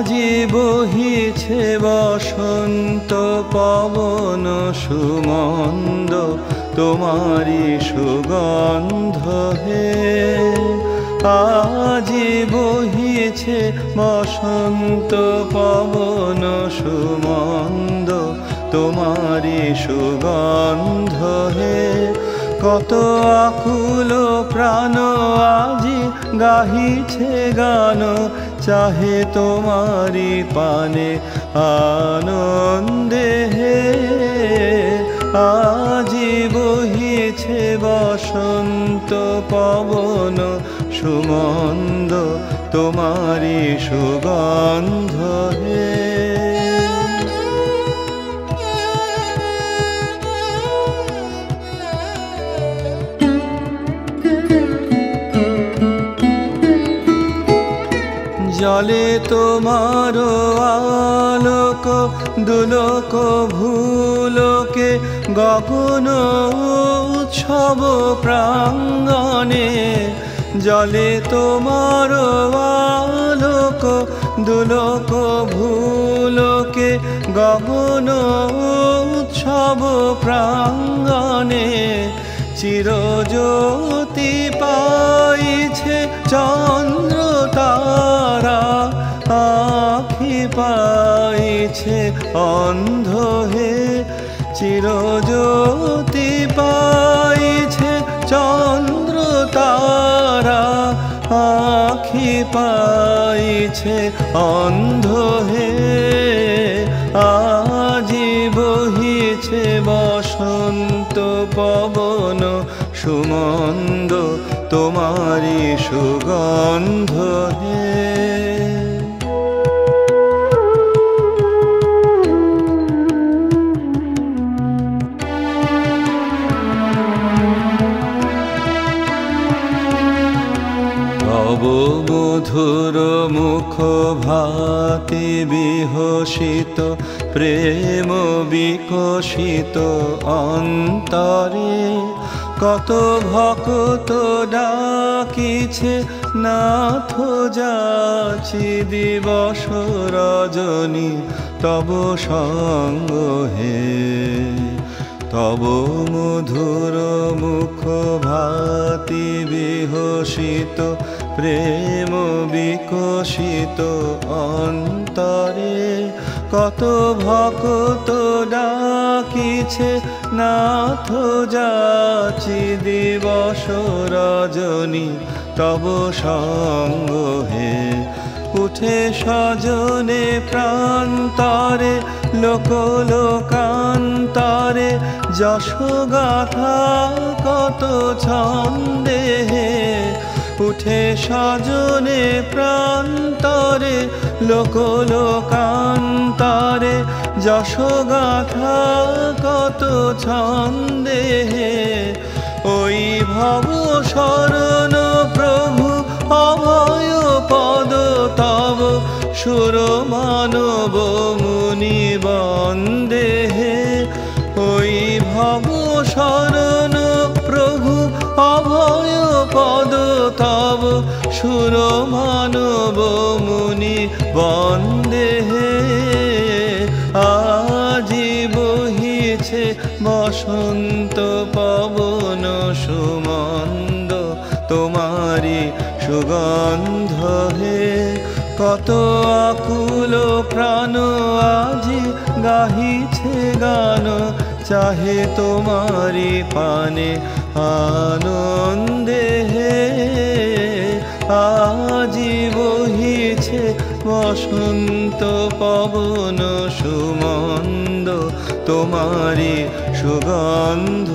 আজি বহিছে বসন্ত পবন সুমন্দ, তোমারি সুগন্ধ হে। আজি বহিছে বসন্ত পবন সুমন্দ, তোমারি সুগন্ধ হে। কত আকুল প্রাণ আজি গাহিছে গান, চাহে তোমারি পানে আনন্দে হে। আজি বহিছে বসন্ত পবন সুমন্দ, তোমারি সুগন্ধ হে। জলে তোমার আলোক, দুলোক ভূলোকে গগন উৎসব প্রাঙ্গণে। জলে তোমার আলোক, দুলোক ভূলোকে গগন উৎসব প্রাঙ্গণে। চিরজ্যোতি পাইছে চন্দ্র তারা, আখি পাইছে অন্ধ হে। চিরজ্যোতি পাইছে চন্দ্র তারা, আখি পাইছে অন্ধ হে। আজি বহিছে বসন্ত পবন সুমন্দ, তোমারি সুগন্ধ হে। তব মধুর মুখ ভাতি বিহসিত, প্রেম বিকশিত অন্তরে। কত ভক্ত ডাকিছে নাথ যাচি, দিবস রজনী তব সঙ্গ হে। তব মধুর মুখ ভাতি বিহসিত, প্রেম বিকশিত অন্তরে। কত ভক্ত ডাকিছে নাথ যাচি, দিবস রজনী তব সঙ্গ হে। উঠে সজনে প্রান্তরে, লোক লোকান্তরে, যশোগাথা কত ছন্দে হে। উঠে সজনে প্রান্তরে, লোক লোকান্তরে, যশোগাথা কত ছন্দে হে। ওই ভব শরণ প্রভু অভয় পদ তব, সুর মানব মুনি বন্দে হে। ওই ভব শরণ প্রভু অভয় পদ তব, সুর মানব মুনি বন্দে হে। আজি বহিছে বসন্ত পবন সুমন্দ, তোমারি সুগন্ধ হে। কত আকুল প্রাণ আজি গাহিছে গান, চাহে তোমারি পানে আনন্দে হে। আজি বহিছে বসন্ত পবন সুমন্দ, তোমারি সুগন্ধ।